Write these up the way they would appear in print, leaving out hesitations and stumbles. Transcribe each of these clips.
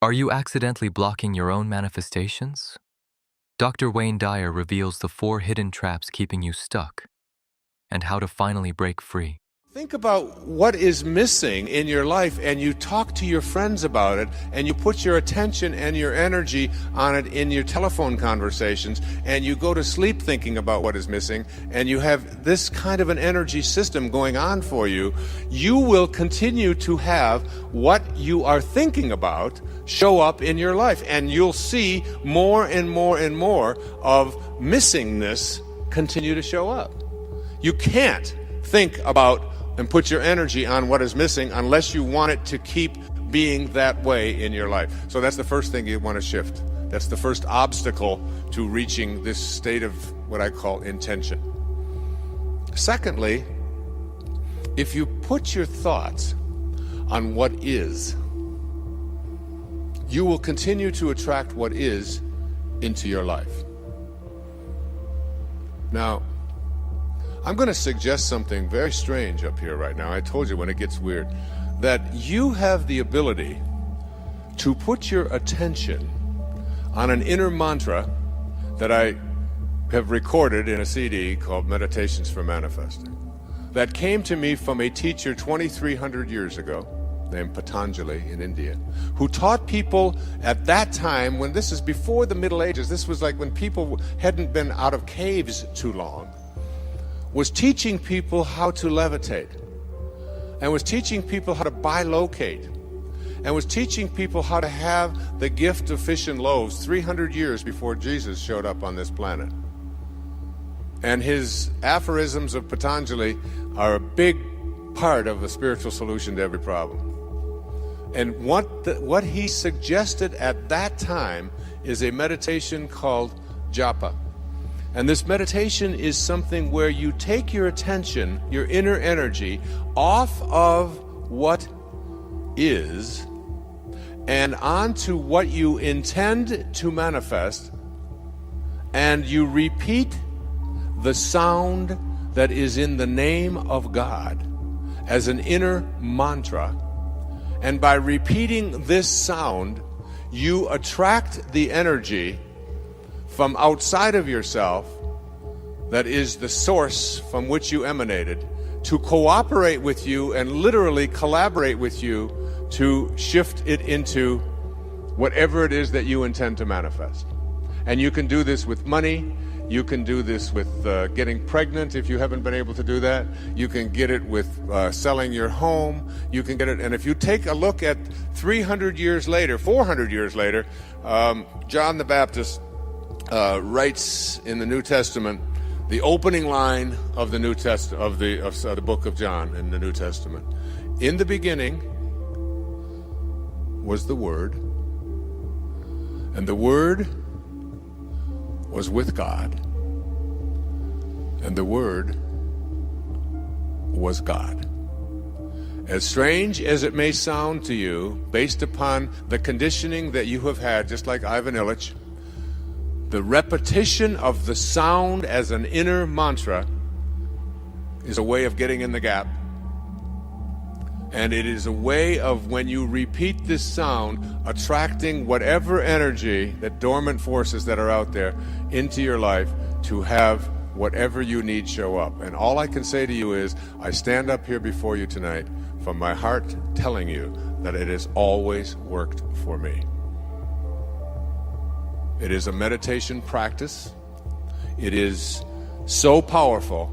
Are you accidentally blocking your own manifestations? Dr. Wayne Dyer reveals the 4 hidden traps keeping you stuck and how to finally break free. Think about what is missing in your life, and you talk to your friends about it, and you put your attention and your energy on it in your telephone conversations, and you go to sleep thinking about what is missing, and you have this kind of an energy system going on for you. You will continue to have what you are thinking about show up in your life, and you'll see more and more and more of missingness continue to show up. You can't think about and put your energy on what is missing unless you want it to keep being that way in your life. So that's the first thing you want to shift. That's the first obstacle to reaching this state of what I call intention. Secondly, if you put your thoughts on what is, you will continue to attract what is into your life. Now, I'm going to suggest something very strange up here right now. I told you when it gets weird, that you have the ability to put your attention on an inner mantra that I have recorded in a CD called Meditations for Manifesting, that came to me from a teacher 2,300 years ago named Patanjali in India, who taught people at that time, when this is before the Middle Ages, this was like when people hadn't been out of caves too long, was teaching people how to levitate, and was teaching people how to bilocate, and was teaching people how to have the gift of fish and loaves 300 years before Jesus showed up on this planet. And his aphorisms of Patanjali are a big part of a spiritual solution to every problem. And what he suggested at that time is a meditation called japa. And this meditation is something where you take your attention, your inner energy, off of what is and onto what you intend to manifest, and you repeat the sound that is in the name of God as an inner mantra. And by repeating this sound, you attract the energy from outside of yourself, that is the source from which you emanated, to cooperate with you and literally collaborate with you to shift it into whatever it is that you intend to manifest. And you can do this with money. You can do this with getting pregnant if you haven't been able to do that. You can get it with selling your home. You can get it, and if you take a look at 300 years later, 400 years later, John the Baptist writes in the New Testament, the opening line of the New Testament of the book of John in the New Testament. In the beginning was the Word, and the Word was with God, and the Word was God. As strange as it may sound to you, based upon the conditioning that you have had, just like Ivan Illich, the repetition of the sound as an inner mantra is a way of getting in the gap. And it is a way of, when you repeat this sound, attracting whatever energy, that dormant forces that are out there, into your life to have whatever you need show up. And all I can say to you is, I stand up here before you tonight from my heart telling you that it has always worked for me. It is a meditation practice. It is so powerful,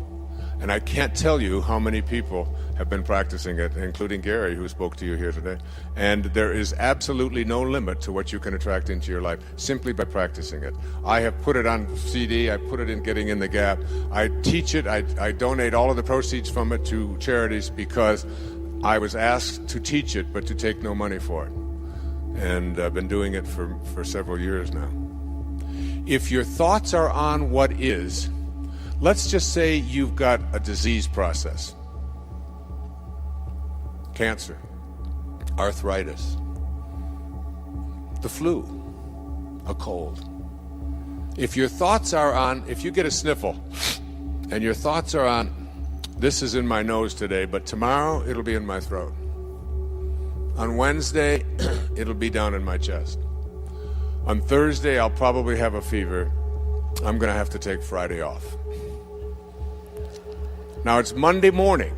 and I can't tell you how many people have been practicing it, including Gary, who spoke to you here today. And there is absolutely no limit to what you can attract into your life simply by practicing it. I have put it on CD. I put it in Getting in the Gap. I teach it. I donate all of the proceeds from it to charities because I was asked to teach it, but to take no money for it. And I've been doing it for several years now. If your thoughts are on what is, let's just say you've got a disease process. Cancer, arthritis, the flu, a cold. If your thoughts are on, if you get a sniffle and your thoughts are on, this is in my nose today, but tomorrow it'll be in my throat. On Wednesday, it'll be down in my chest. On Thursday, I'll probably have a fever. I'm going to have to take Friday off. Now it's Monday morning,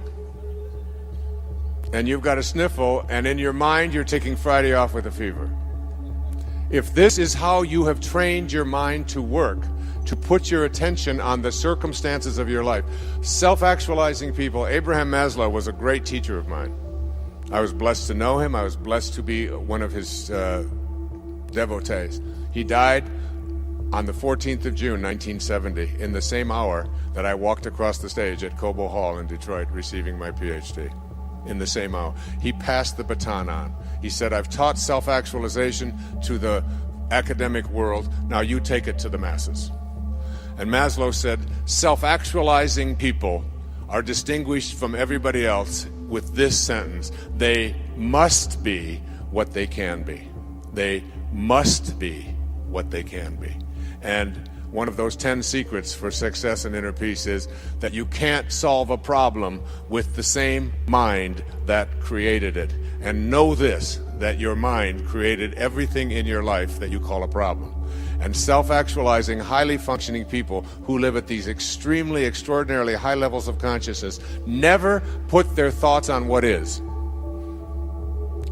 and you've got a sniffle, and in your mind, you're taking Friday off with a fever. If this is how you have trained your mind to work, to put your attention on the circumstances of your life, self-actualizing people, Abraham Maslow was a great teacher of mine. I was blessed to know him. I was blessed to be one of his devotees. He died on the 14th of June, 1970, in the same hour that I walked across the stage at Cobo Hall in Detroit receiving my PhD. In the same hour. He passed the baton on. He said, I've taught self-actualization to the academic world. Now you take it to the masses. And Maslow said, self-actualizing people are distinguished from everybody else with this sentence: they must be what they can be. They must be what they can be. And one of those 10 secrets for success and inner peace is that you can't solve a problem with the same mind that created it. And know this, that your mind created everything in your life that you call a problem. And self-actualizing, highly functioning people who live at these extremely, extraordinarily high levels of consciousness never put their thoughts on what is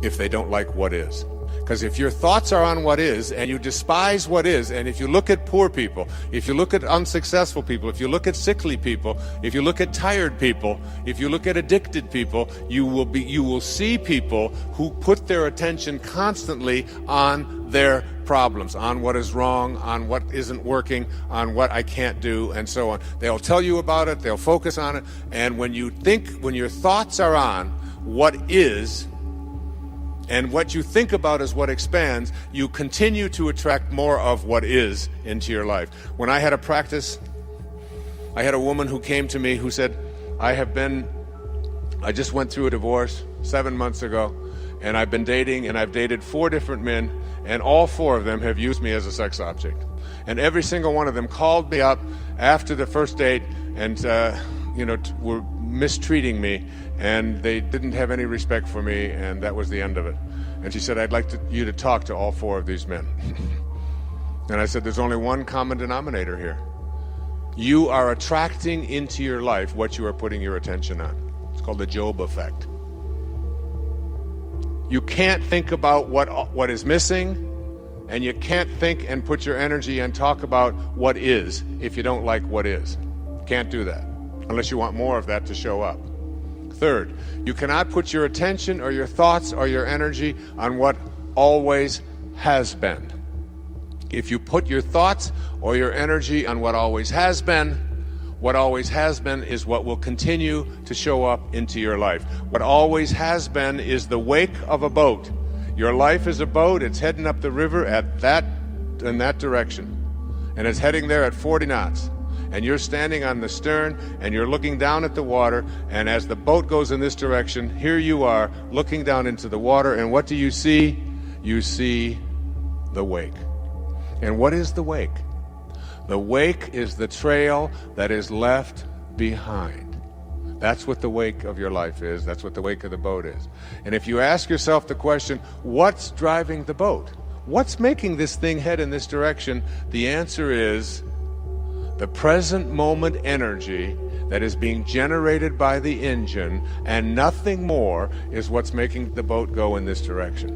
if they don't like what is. Because if your thoughts are on what is, and you despise what is, and if you look at poor people, if you look at unsuccessful people, if you look at sickly people, if you look at tired people, if you look at addicted people, you will see people who put their attention constantly on their problems, on what is wrong, on what isn't working, on what I can't do, and so on. They'll tell you about it, they'll focus on it, and when your thoughts are on what is, and what you think about is what expands, you continue to attract more of what is into your life. When I had a practice, I had a woman who came to me who said, I just went through a divorce 7 months ago, and I've been dating, and I've dated 4 different men, and all 4 of them have used me as a sex object. And every single one of them called me up after the first date and were mistreating me, and they didn't have any respect for me, and that was the end of it. And she said, I'd like you to talk to all 4 of these men. And I said, there's only one common denominator here. You are attracting into your life what you are putting your attention on. It's called the Job effect. You can't think about what is missing, and you can't think and put your energy and talk about what is if you don't like what is. Can't do that unless you want more of that to show up. Third, you cannot put your attention or your thoughts or your energy on what always has been. If you put your thoughts or your energy on what always has been is what will continue to show up into your life. What always has been is the wake of a boat. Your life is a boat. It's heading up the river in that direction. And it's heading there at 40 knots. And you're standing on the stern, and you're looking down at the water, and as the boat goes in this direction, here you are looking down into the water, and what do you see? You see the wake. And what is the wake? The wake is the trail that is left behind. That's what the wake of your life is. That's what the wake of the boat is. And if you ask yourself the question, what's driving the boat? What's making this thing head in this direction? The answer is the present moment energy that is being generated by the engine, and nothing more is what's making the boat go in this direction.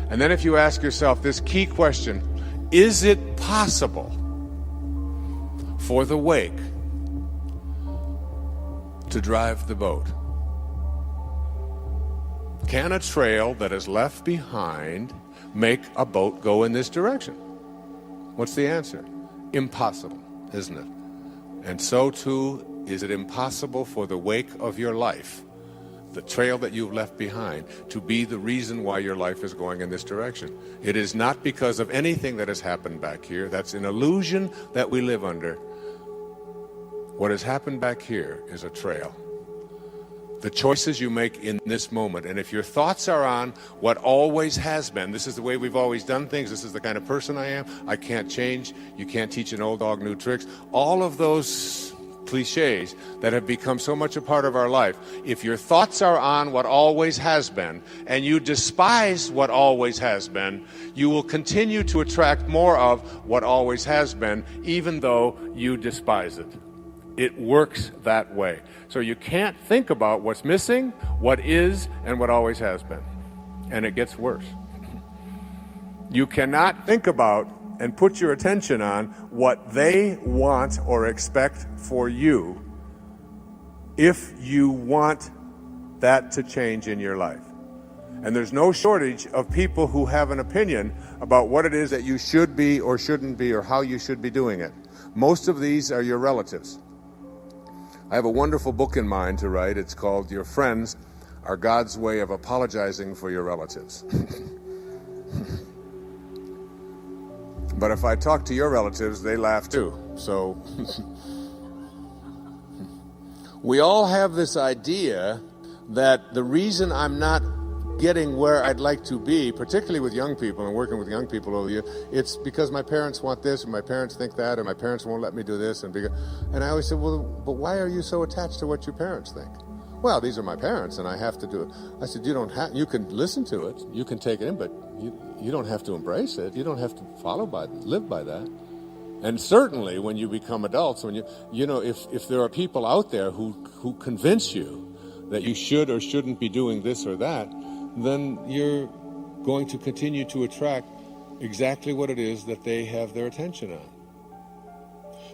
And then if you ask yourself this key question, is it possible for the wake to drive the boat? Can a trail that is left behind make a boat go in this direction? What's the answer? Impossible, isn't it? And so too is it impossible for the wake of your life, the trail that you've left behind, to be the reason why your life is going in this direction. It is not because of anything that has happened back here. That's an illusion that we live under. What has happened back here is a trail. The choices you make in this moment, and if your thoughts are on what always has been, this is the way we've always done things, this is the kind of person I am, I can't change, you can't teach an old dog new tricks, all of those cliches that have become so much a part of our life. If your thoughts are on what always has been, and you despise what always has been, you will continue to attract more of what always has been, even though you despise it. It works that way. So you can't think about what's missing, what is, and what always has been. And it gets worse. You cannot think about and put your attention on what they want or expect for you if you want that to change in your life. And there's no shortage of people who have an opinion about what it is that you should be or shouldn't be or how you should be doing it. Most of these are your relatives. I have a wonderful book in mind to write. It's called Your Friends Are God's Way of Apologizing for Your Relatives. But if I talk to your relatives, they laugh too. So we all have this idea that the reason I'm not getting where I'd like to be, particularly with young people and working with young people over the years, it's because my parents want this, and my parents think that, and my parents won't let me do this. And I always said, well, but why are you so attached to what your parents think? Well, these are my parents, and I have to do it. I said, you can listen to it, you can take it in, but you don't have to embrace it. You don't have to live by that. And certainly when you become adults, when if there are people out there who convince you that you should or shouldn't be doing this or that, then you're going to continue to attract exactly what it is that they have their attention on.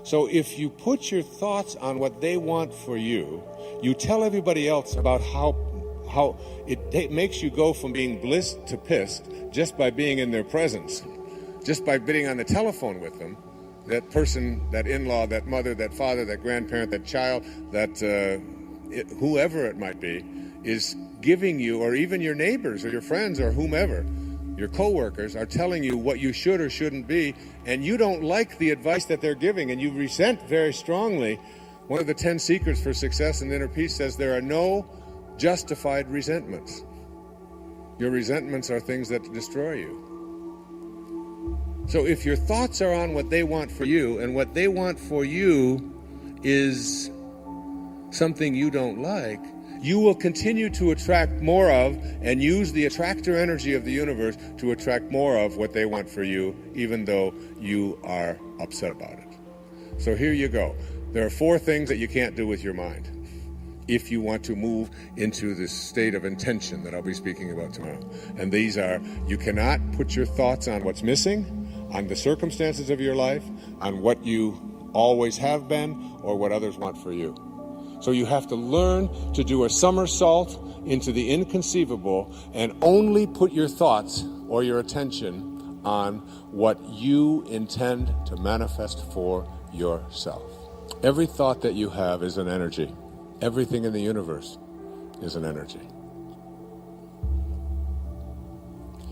So if you put your thoughts on what they want for you, you tell everybody else about how it makes you go from being blissed to pissed just by being in their presence, just by being on the telephone with them. That person, that in-law, that mother, that father, that grandparent, that child, whoever it might be, is giving you, or even your neighbors or your friends or whomever, your coworkers are telling you what you should or shouldn't be, and you don't like the advice that they're giving, and you resent very strongly. One of the 10 secrets for success and inner peace says there are no justified resentments. Your resentments are things that destroy you. So if your thoughts are on what they want for you, and what they want for you is something you don't like, you will continue to attract more of and use the attractor energy of the universe to attract more of what they want for you, even though you are upset about it. So here you go. There are 4 things that you can't do with your mind if you want to move into this state of intention that I'll be speaking about tomorrow. And these are: you cannot put your thoughts on what's missing, on the circumstances of your life, on what you always have been, or what others want for you. So you have to learn to do a somersault into the inconceivable and only put your thoughts or your attention on what you intend to manifest for yourself. Every thought that you have is an energy. Everything in the universe is an energy.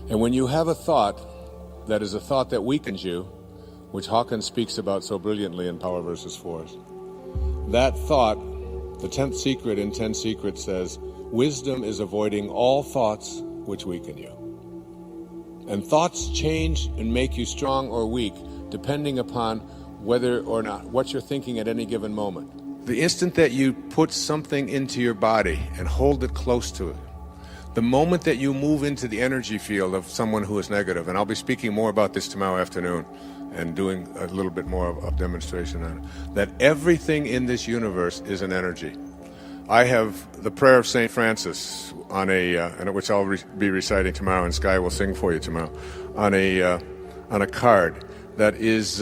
And when you have a thought that is a thought that weakens you, which Hawkins speaks about so brilliantly in Power versus Force, that thought, the 10th secret in 10 Secrets says, wisdom is avoiding all thoughts which weaken you. And thoughts change and make you strong or weak depending upon whether or not what you're thinking at any given moment. The instant that you put something into your body and hold it close to it, the moment that you move into the energy field of someone who is negative, and I'll be speaking more about this tomorrow afternoon and doing a little bit more of a demonstration on it, that everything in this universe is an energy. I have the prayer of St. Francis on which I'll be reciting tomorrow, and Sky will sing for you tomorrow, on a card that is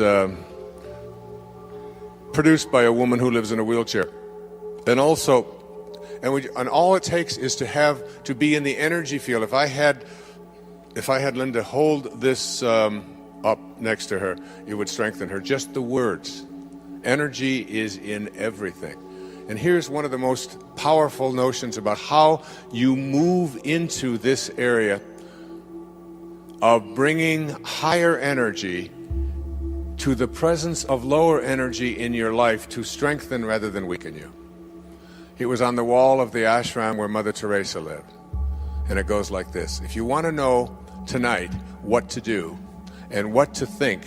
produced by a woman who lives in a wheelchair. And also, and all it takes is to be in the energy field. If I had Linda hold this up next to her, it would strengthen her. Just the words. Energy is in everything. And here's one of the most powerful notions about how you move into this area of bringing higher energy to the presence of lower energy in your life to strengthen rather than weaken you. It was on the wall of the ashram where Mother Teresa lived. And it goes like this: if you want to know tonight what to do and what to think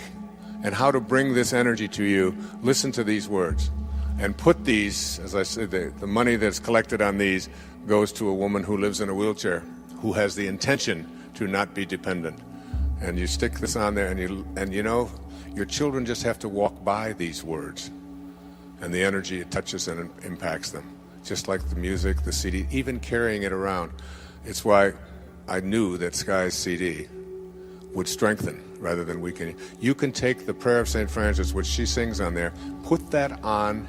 and how to bring this energy to you, listen to these words. and put these, as I said, the money that's collected on these goes to a woman who lives in a wheelchair, who has the intention to not be dependent. And you stick this on there, and you know, your children just have to walk by these words, and the energy it touches and it impacts them. Just like the music, the CD, even carrying it around. It's why I knew that Sky's CD would strengthen rather than weaken. You can take the Prayer of St. Francis, which she sings on there, put that on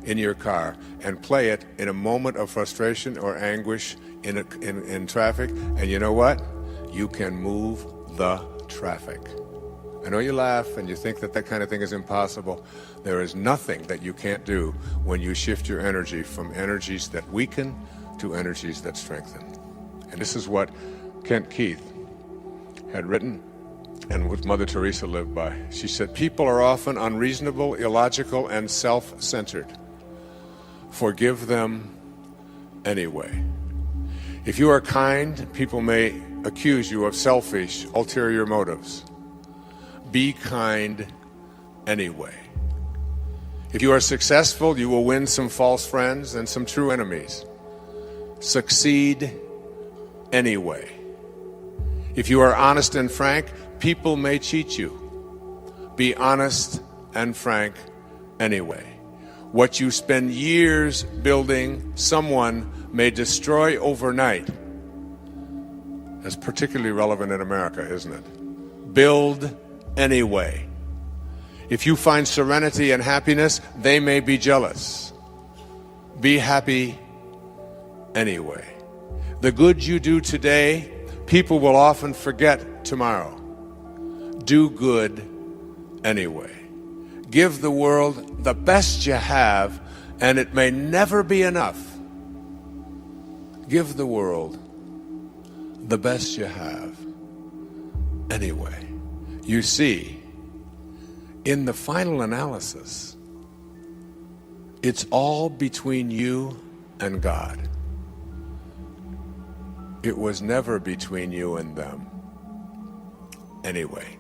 in your car and play it in a moment of frustration or anguish in traffic, and you know what? You can move the traffic. I know you laugh and you think that that kind of thing is impossible. There is nothing that you can't do when you shift your energy from energies that weaken to energies that strengthen. And this is what Kent Keith had written and what Mother Teresa lived by. She said, people are often unreasonable, illogical, and self-centered. Forgive them anyway. If you are kind, people may accuse you of selfish, ulterior motives. Be kind anyway. If you are successful, you will win some false friends and some true enemies. Succeed anyway. If you are honest and frank, people may cheat you. Be honest and frank anyway. What you spend years building, someone may destroy overnight. That's particularly relevant in America, isn't it? Build anyway. If you find serenity and happiness, they may be jealous. Be happy anyway. The good you do today, people will often forget tomorrow. Do good anyway. Give the world the best you have, and it may never be enough. Give the world the best you have anyway. You see, in the final analysis, it's all between you and God. It was never between you and them anyway.